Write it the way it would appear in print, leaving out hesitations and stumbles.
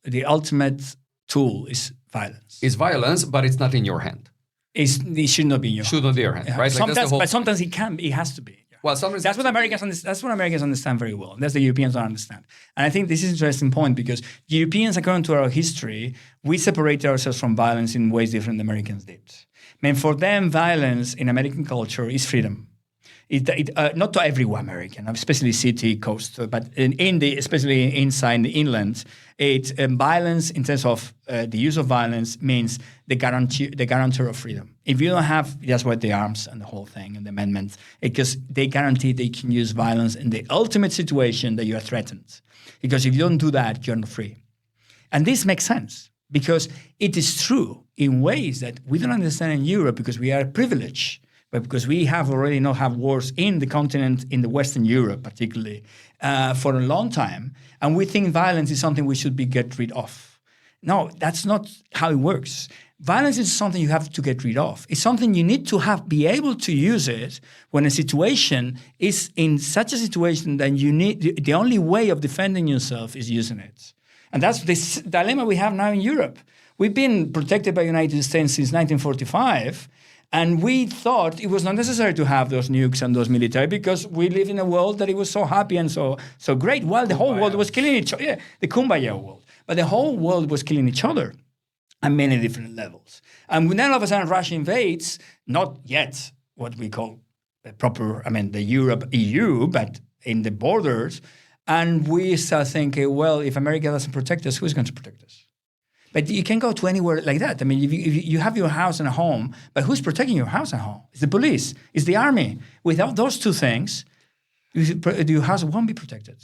the ultimate tool is violence. It's violence, but it's not in your hand. It should not be in your Should not be your hand, right? Like sometimes, but sometimes it can. It has to be. Yeah. Well, sometimes That's what Americans understand very well. That's the Europeans don't understand. And I think this is an interesting point because Europeans, according to our history, we separated ourselves from violence in ways different than Americans did. I mean, for them, violence in American culture is freedom. Not to every American, especially city, coast, but especially inside the inland, violence in terms of the use of violence means the guarantor of freedom. If you don't have, that's why the arms and the whole thing and the amendments, because they guarantee they can use violence in the ultimate situation that you are threatened. Because if you don't do that, you're not free. And this makes sense because it is true in ways that we don't understand in Europe because we are privileged. But because we have already not have wars in the continent, in the Western Europe particularly, for a long time, and we think violence is something we should get rid of. No, that's not how it works. Violence is something you have to get rid of. It's something you need to be able to use it when a situation is in such a situation that you need. The only way of defending yourself is using it, and that's this dilemma we have now in Europe. We've been protected by the United States since 1945. And we thought it was not necessary to have those nukes and those military because we live in a world that it was so happy and so great. Well, the whole world was killing each other. Yeah, the Kumbaya world. But the whole world was killing each other at many different levels. And when then all of a sudden Russia invades, not yet what we call the Europe, EU, but in the borders. And we start thinking, well, if America doesn't protect us, who's going to protect us? But you can go to anywhere like that. I mean, if you have your house and a home, but who's protecting your house and home? It's the police. It's the army. Without those two things, your house won't be protected.